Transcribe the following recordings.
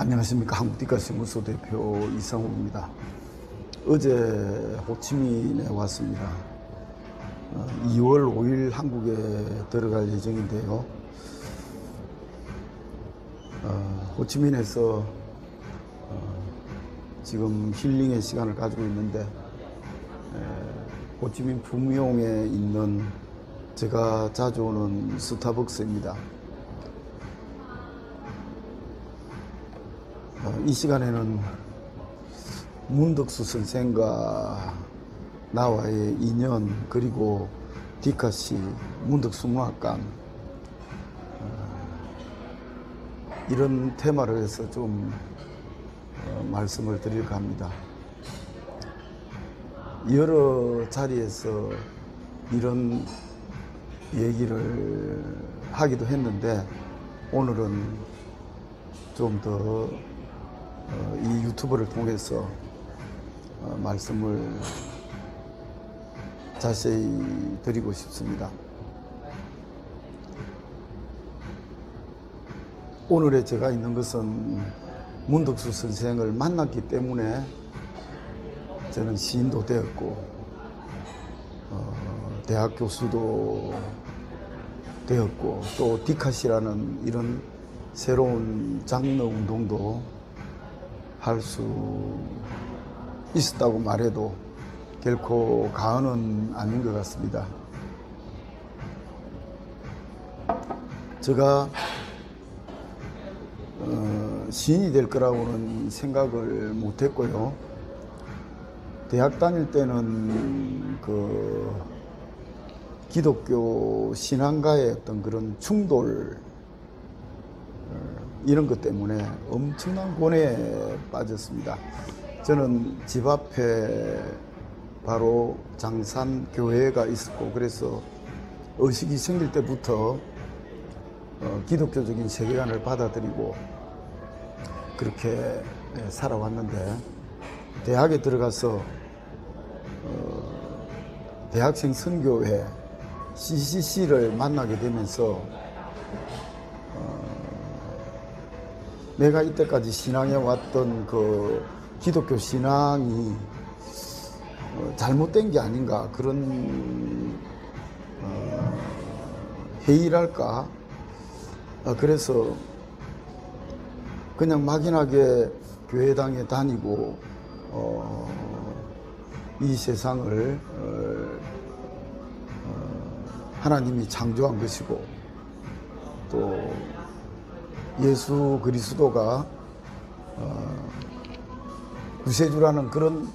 안녕하십니까. 한국뒷가시무소 대표 이상욱입니다. 어제 호치민에 왔습니다. 2월 5일 한국에 들어갈 예정인데요. 호치민에서 지금 힐링의 시간을 가지고 있는데, 호치민 푸미용에 있는 제가 자주 오는 스타벅스입니다. 이 시간에는 문덕수 선생과 나와의 인연, 그리고 디카시 문덕수문학관, 이런 테마를 해서 좀 말씀을 드릴까 합니다. 여러 자리에서 이런 얘기를 하기도 했는데, 오늘은 좀 더 이 유튜브를 통해서 말씀을 자세히 드리고 싶습니다. 오늘의 제가 있는 것은 문덕수 선생을 만났기 때문에 저는 시인도 되었고, 대학 교수도 되었고, 또 디카시라는 이런 새로운 장르 운동도 할 수 있었다고 말해도 결코 과언은 아닌 것 같습니다. 제가 시인이 될 거라고는 생각을 못했고요. 대학 다닐 때는 그 기독교 신앙과의 어떤 그런 충돌, 이런 것 때문에 엄청난 고뇌에 빠졌습니다. 저는 집 앞에 바로 장산교회가 있었고, 그래서 의식이 생길 때부터 기독교적인 세계관을 받아들이고 그렇게 살아왔는데, 대학에 들어가서 대학생 선교회 CCC를 만나게 되면서 내가 이때까지 신앙해 왔던 그 기독교 신앙이 잘못된 게 아닌가, 그런 회의랄까. 그래서 그냥 막연하게 교회당에 다니고 이 세상을 하나님이 창조한 것이고, 또 예수 그리스도가 구세주라는 그런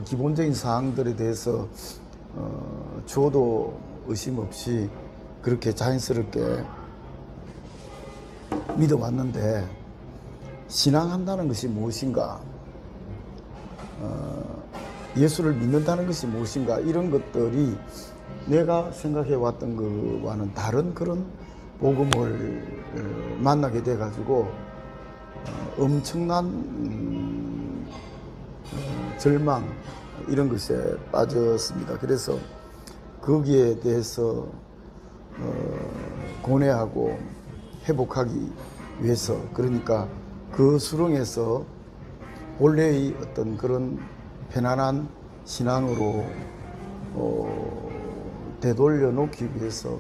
기본적인 사항들에 대해서 저도 의심 없이 그렇게 자연스럽게 믿어왔는데, 신앙한다는 것이 무엇인가, 예수를 믿는다는 것이 무엇인가, 이런 것들이 내가 생각해 왔던 것과는 다른 그런 복음을 만나게 돼 가지고 엄청난 절망, 이런 것에 빠졌습니다. 그래서 거기에 대해서 고뇌하고 회복하기 위해서, 그러니까 그 수렁에서 본래의 어떤 그런 편안한 신앙으로 되돌려 놓기 위해서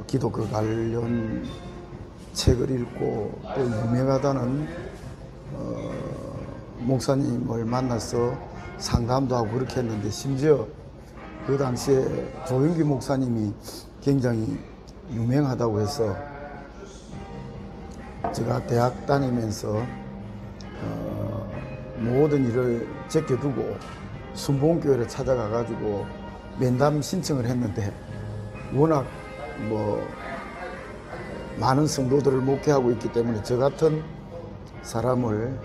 기독교 관련 책을 읽고, 또 유명하다는 목사님을 만나서 상담도 하고 그렇게 했는데, 심지어 그 당시에 조용기 목사님이 굉장히 유명하다고 해서 제가 대학 다니면서 모든 일을 제껴두고 순복음교회를 찾아가 가지고 면담 신청을 했는데, 워낙 많은 성도들을 목회하고 있기 때문에 저 같은 사람을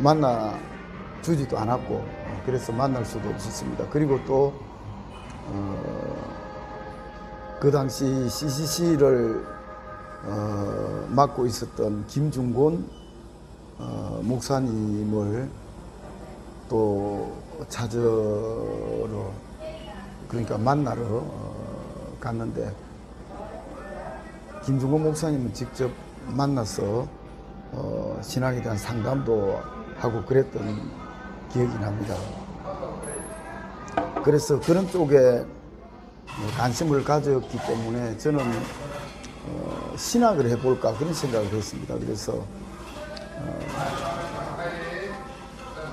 만나 주지도 않았고, 그래서 만날 수도 없었습니다. 그리고 또 그 당시 CCC를 맡고 있었던 김중곤 목사님을 또 찾으러, 그러니까 만나러 갔는데, 김중곤 목사님은 직접 만나서 신앙에 대한 상담도 하고 그랬던 기억이 납니다. 그래서 그런 쪽에 관심을 가졌기 때문에 저는 신학을 해볼까 그런 생각을 했습니다. 그래서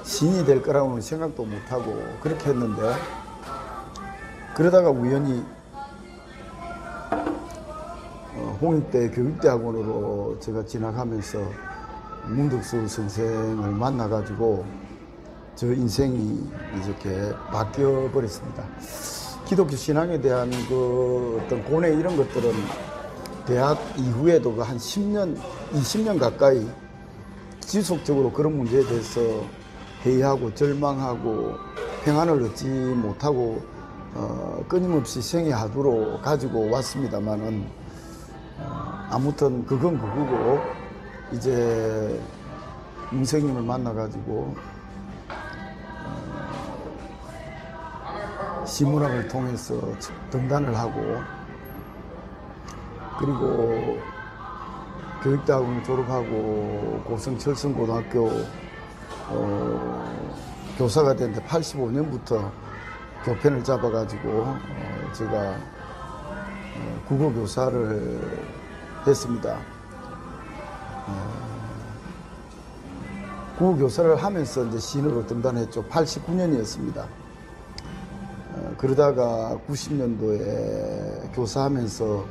신이 될 거라고는 생각도 못하고 그렇게 했는데, 그러다가 우연히 홍익대 교육대학원으로 제가 진학하면서 문득수 선생을 만나가지고 저 인생이 이렇게 바뀌어 버렸습니다. 기독교 신앙에 대한 그 어떤 고뇌 이런 것들은 대학 이후에도 한 10년, 20년 가까이 지속적으로 그런 문제에 대해서 회의하고 절망하고 평안을 얻지 못하고 끊임없이 생애하두로 가지고 왔습니다만은 아무튼 그건 그거고, 이제 문생님을 만나가지고 시문학을 통해서 등단을 하고, 그리고 교육대학원을 졸업하고 고성철성고등학교 교사가 됐는데 85년부터 교편을 잡아가지고 제가 국어교사를 했습니다. 국어교사를 하면서 이제 신으로 등단했죠. 89년이었습니다. 그러다가 90년도에 교사하면서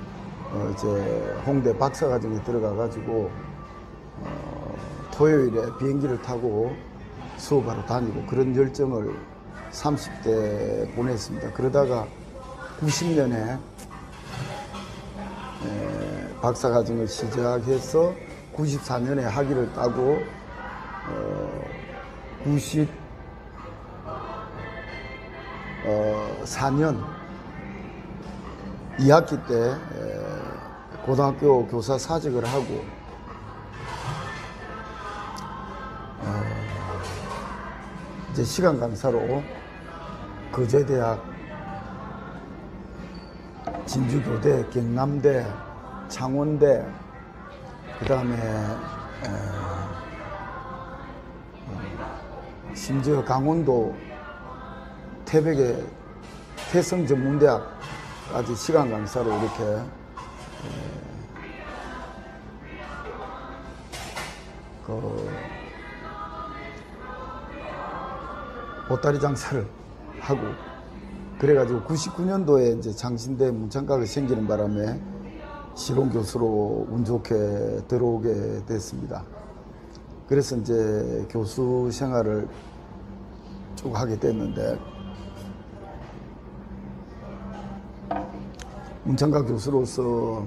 이제 홍대 박사과정에 들어가가지고 토요일에 비행기를 타고 수업하러 다니고 그런 열정을 30대 보냈습니다. 그러다가 90년에 박사과정을 시작해서 94년에 학위를 따고 94년 2학기 때 고등학교 교사 사직을 하고 이제 시간 강사로 거제대학, 진주교대, 경남대, 창원대, 그 다음에 심지어 강원도 태백의 태성전문대학까지 시간 강사로 이렇게 보따리 장사를 하고 그래가지고 99년도에 이제 장신대 문창각이 생기는 바람에 실용 교수로 운 좋게 들어오게 됐습니다. 그래서 이제 교수 생활을 쭉 하게 됐는데, 문창각 교수로서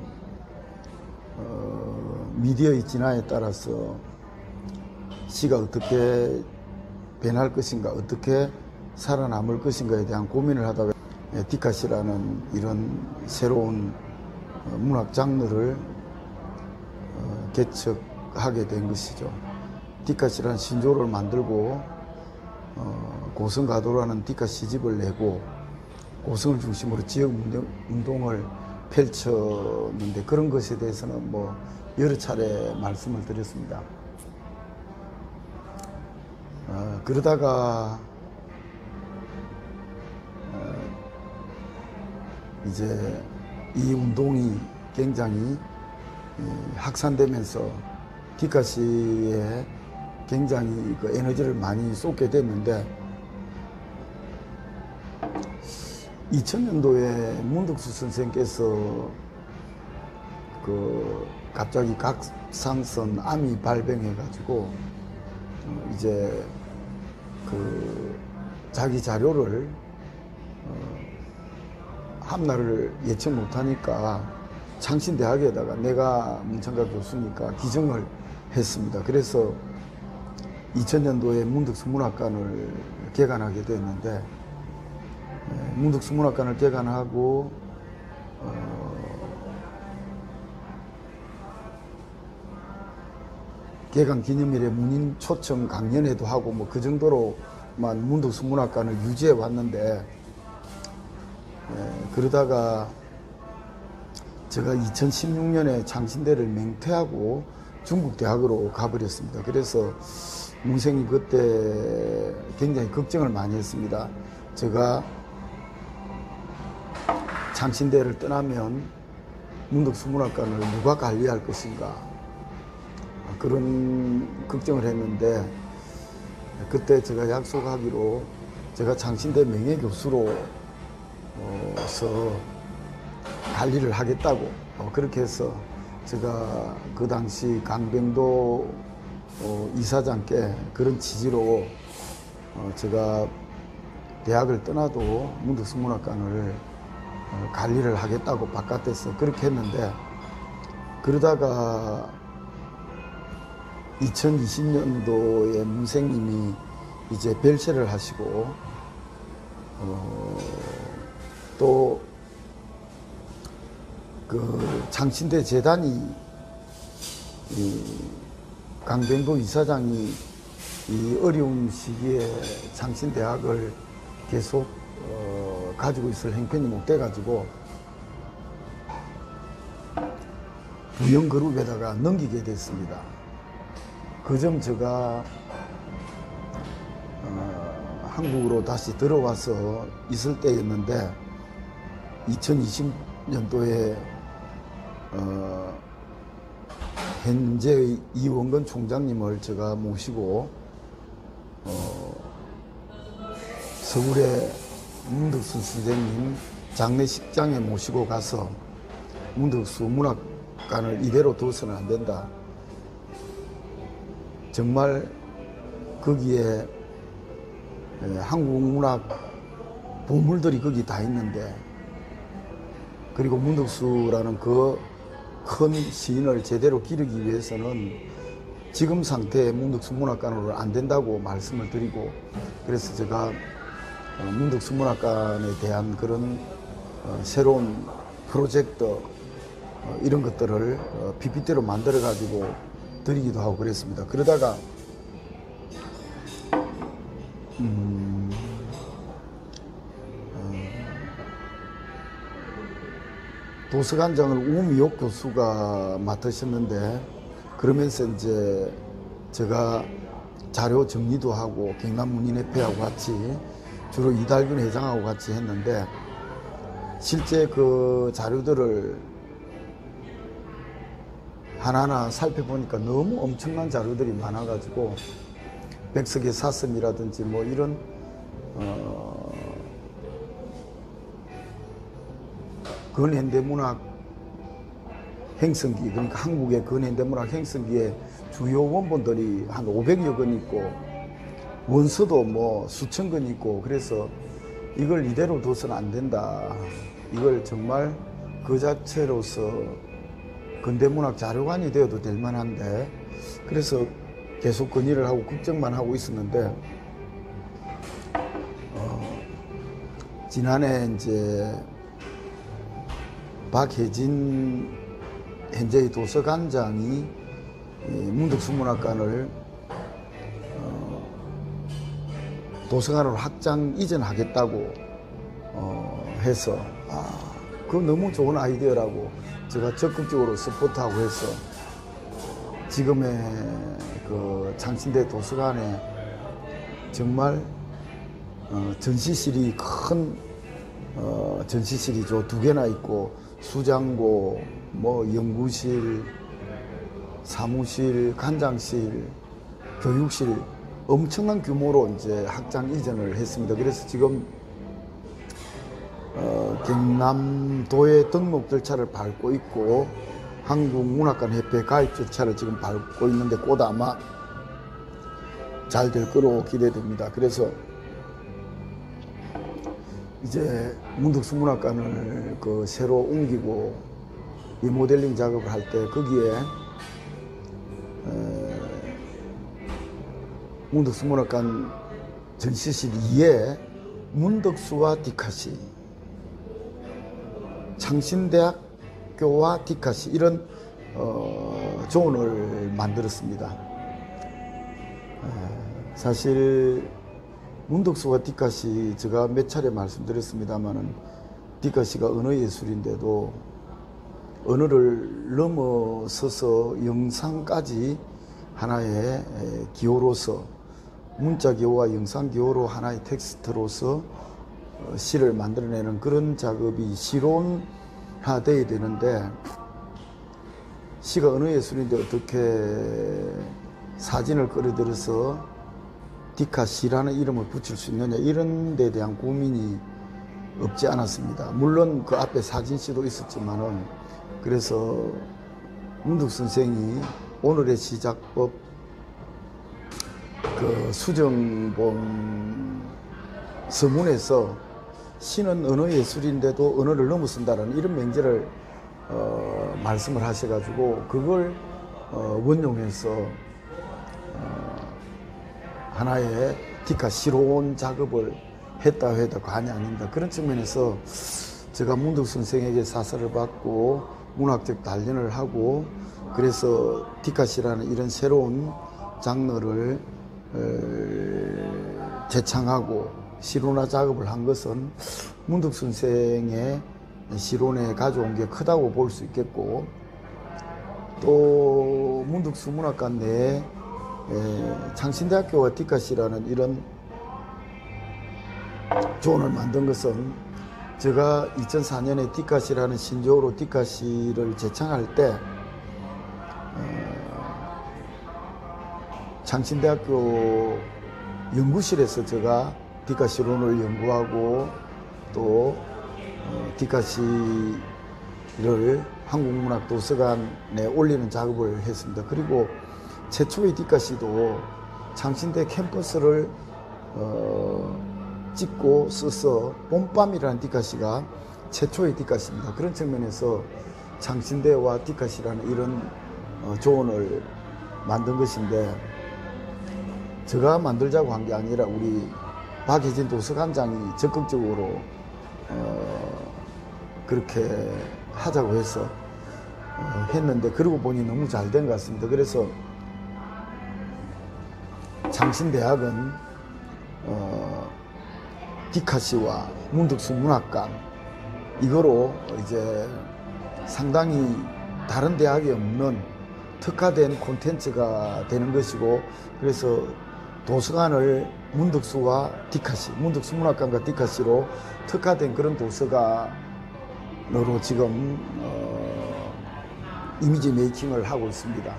미디어의 진화에 따라서 시가 어떻게 변할 것인가, 어떻게 살아남을 것인가에 대한 고민을 하다가 디카시라는 이런 새로운 문학 장르를 개척하게 된 것이죠. 디카시라는 신조를 만들고 고성가도라는 디카시집을 내고 고성을 중심으로 지역 운동을 펼쳤는데, 그런 것에 대해서는 뭐 여러 차례 말씀을 드렸습니다. 그러다가 이제 이 운동이 굉장히 확산되면서 디카시에 굉장히 그 에너지를 많이 쏟게 됐는데, 2000년도에 문득수 선생께서 갑자기 갑상선 암이 발병해가지고 이제 자기 자료를 함날을 예측 못하니까 창신대학에다가 내가 문창각 교수니까 기증을 했습니다. 그래서 2000년도에 문득수 문학관을 개관하게 됐는데, 문득수 문학관을 개관하고 개관 기념일에 문인 초청 강연회도 하고 뭐 그 정도로만 문득수 문학관을 유지해 왔는데, 그러다가 제가 2016년에 창신대를 맹퇴하고 중국 대학으로 가버렸습니다. 그래서 문생이 그때 굉장히 걱정을 많이 했습니다. 제가 창신대를 떠나면 문덕수문학관을 누가 관리할 것인가, 그런 걱정을 했는데, 그때 제가 약속하기로 제가 창신대 명예교수로서 관리를 하겠다고, 그렇게 해서 제가 그 당시 강병도 이사장께 그런 취지로 제가 대학을 떠나도 문덕수문학관을 관리를 하겠다고 바깥에서 그렇게 했는데, 그러다가 2020년도에 문생님이 이제 별세를 하시고 또 그 창신대 재단이 강병도 이사장이 이 어려운 시기에 창신대학을 계속 가지고 있을 형편이 못 돼가지고 부영그룹에다가 넘기게 됐습니다. 그 점 제가 한국으로 다시 들어와서 있을 때였는데, 2020년도에 현재의 이원근 총장님을 제가 모시고 서울의 문덕수 선생님 장례식장에 모시고 가서 문덕수 문학관을 이대로 둬서는 안 된다. 정말 거기에 한국 문학 보물들이 거기 다 있는데, 그리고 문덕수라는 그 큰 시인을 제대로 기르기 위해서는 지금 상태의 문덕수 문학관으로 안 된다고 말씀을 드리고, 그래서 제가 문덕수 문학관에 대한 그런 새로운 프로젝트 이런 것들을 PPT로 만들어 가지고 드리기도 하고 그랬습니다. 그러다가 도서관장을 우미옥 교수가 맡으셨는데, 그러면서 이제 제가 자료 정리도 하고 경남문인협회하고 같이 주로 이달균 회장하고 같이 했는데, 실제 그 자료들을 하나하나 살펴보니까 너무 엄청난 자료들이 많아가지고 백석의 사슴이라든지 뭐 이런 근현대문학 행성기, 그러니까 한국의 근현대문학 행성기의 주요 원본들이 한 500여 권 있고 원서도 뭐 수천 권 있고, 그래서 이걸 이대로 둬서는 안 된다. 이걸 정말 그 자체로서 근대문학 자료관이 되어도 될 만한데, 그래서 계속 건의를 하고 걱정만 하고 있었는데, 지난해 이제 박혜진 현재의 도서관장이 문덕수문학관을 도서관으로 확장 이전하겠다고 해서, 그거 너무 좋은 아이디어라고 제가 적극적으로 서포트하고 해서 지금의 그 창신대 도서관에 정말 전시실이 큰 전시실이 저 2개나 있고, 수장고, 뭐 연구실, 사무실, 간장실, 교육실 엄청난 규모로 이제 확장 이전을 했습니다. 그래서 지금 경남도의 등록 절차를 밟고 있고, 한국문학관협회 가입 절차를 지금 밟고 있는데 곧 아마 잘 될 거로 기대됩니다. 그래서 이제 문덕수 문학관을 그 새로 옮기고 리모델링 작업을 할 때 거기에 문덕수 문학관 전시실 2에 문덕수와 디카시, 창신대학교와 디카시 이런 조언을 만들었습니다. 사실 문덕수와 디카시 제가 몇 차례 말씀드렸습니다만은, 디카시가 언어예술인데도 언어를 넘어서서 영상까지 하나의 기호로서, 문자 기호와 영상 기호로 하나의 텍스트로서 시를 만들어내는 그런 작업이 시론화되어야 되는데, 시가 언어예술인데 어떻게 사진을 끌어들여서 디카시라는 이름을 붙일 수 있느냐, 이런 데 대한 고민이 없지 않았습니다. 물론 그 앞에 사진시도 있었지만은, 그래서 문득 선생이 오늘의 시작법 그 수정본 서문에서 시는 언어예술인데도 언어를 넘어선다라는 이런 맹제를 말씀을 하셔가지고, 그걸 원용해서 하나의 디카시론 작업을 했다 해도 과언이 아닙니다. 그런 측면에서 제가 문득 선생에게 사설을 받고 문학적 단련을 하고, 그래서 디카시라는 이런 새로운 장르를 재창하고 시론화 작업을 한 것은 문득 선생의 시론에 가져온 게 크다고 볼 수 있겠고, 또 문득수 문학관 내에 창신대학교와 디카시라는 이런 조언을 만든 것은, 제가 2004년에 디카시라는 신조어로 디카시를 제창할 때 창신대학교 연구실에서 제가 디카시론을 연구하고, 또 디카시를 한국문학도서관에 올리는 작업을 했습니다. 그리고 최초의 디카시도 창신대 캠퍼스를 찍고 써서 봄밤이라는 디카시가 최초의 디카시입니다. 그런 측면에서 창신대와 디카시라는 이런 조언을 만든 것인데, 제가 만들자고 한 게 아니라 우리 박혜진 도서관장이 적극적으로 그렇게 하자고 해서 했는데, 그러고 보니 너무 잘 된 것 같습니다. 그래서 창신대학은 디카시와 문득수 문학관, 이거로 이제 상당히 다른 대학에 없는 특화된 콘텐츠가 되는 것이고, 그래서 도서관을 문득수와 디카시, 문득수 문학관과 디카시로 특화된 그런 도서관으로 지금 이미지 메이킹을 하고 있습니다.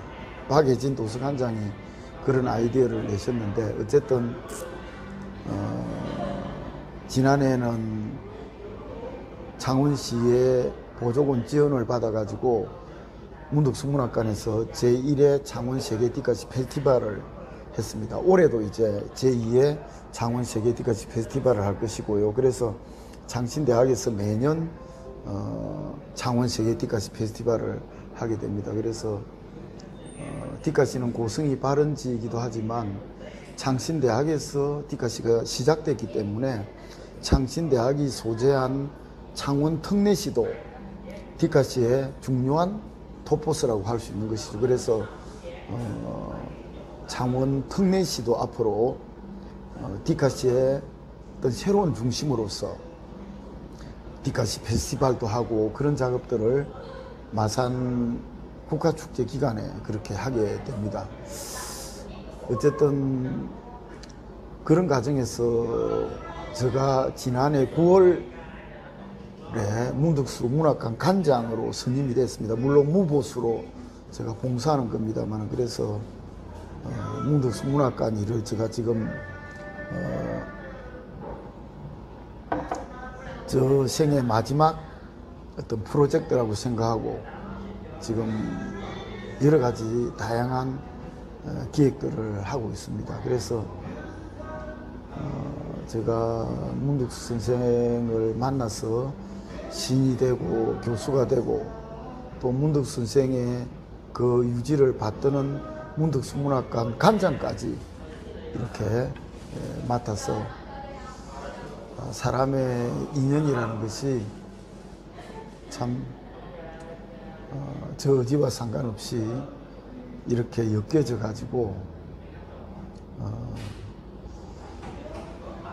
박예진 도서관장이 그런 아이디어를 내셨는데, 어쨌든 지난해에는 창원시의 보조금 지원을 받아가지고 문득수 문학관에서 제1회 창원 세계 디카시 페스티벌을 했습니다. 올해도 이제 제2회 창원 세계 디카시 페스티벌을 할 것이고요. 그래서 창신대학에서 매년 창원 세계 디카시 페스티벌을 하게 됩니다. 그래서 디카시는 고성이 발원지이기도 하지만 창신대학에서 디카시가 시작됐기 때문에 창신대학이 소재한 창원 특례시도 디카시의 중요한 토포스라고 할 수 있는 것이죠. 그래서 창원 특례시도 앞으로 디카시의 어떤 새로운 중심으로서 디카시 페스티벌도 하고, 그런 작업들을 마산 국가축제 기간에 그렇게 하게 됩니다. 어쨌든 그런 과정에서 제가 지난해 9월에 문득수 문학관 관장으로 선임이 됐습니다. 물론 무보수로 제가 봉사하는 겁니다만, 그래서 문득수 문학관 일을 제가 지금 저 생애 마지막 어떤 프로젝트라고 생각하고 지금 여러 가지 다양한 기획들을 하고 있습니다. 그래서 제가 문득수 선생을 만나서 신이 되고 교수가 되고, 또 문득수 선생의 그 유지를 받드는 문득수 문학관 관장까지 이렇게 맡아서 사람의 인연이라는 것이 참 저 의지와 상관없이 이렇게 엮여져 가지고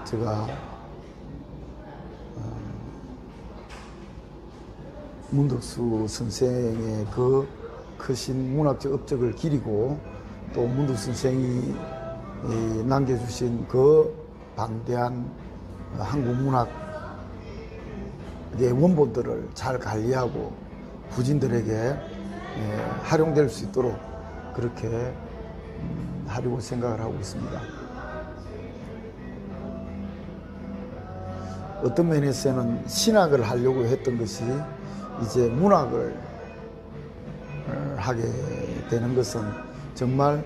제가 문덕수 선생의 그 크신 문학적 업적을 기리고 또 문덕수 선생이 남겨주신 그 방대한 한국 문학의 원본들을 잘 관리하고 부진들에게 활용될 수 있도록 그렇게 하려고 생각을 하고 있습니다. 어떤 면에서는 신학을 하려고 했던 것이 이제 문학을 하게 되는 것은 정말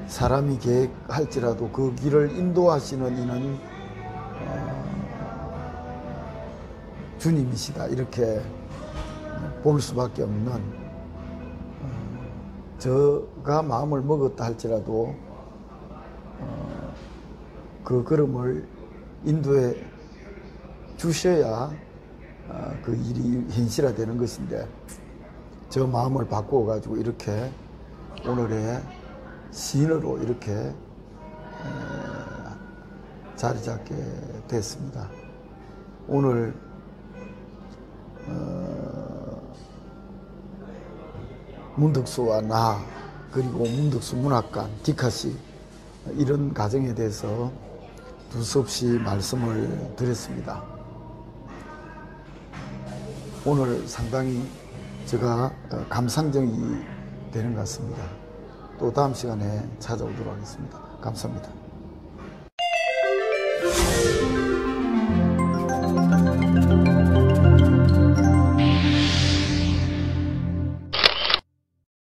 사람이 계획할지라도 그 길을 인도하시는 이는 주님이시다 이렇게 볼 수밖에 없는, 저가 마음을 먹었다 할지라도 그 걸음을 인도해 주셔야 그 일이 현실화되는 것인데, 저 마음을 바꾸어 가지고 이렇게 오늘의 시인으로 이렇게 자리 잡게 됐습니다. 오늘 문덕수와 나 그리고 문덕수 문학관 디카시 이런 가정에 대해서 두서없이 말씀을 드렸습니다. 오늘 상당히 제가 감상적이 되는 것 같습니다. 또 다음 시간에 찾아오도록 하겠습니다. 감사합니다.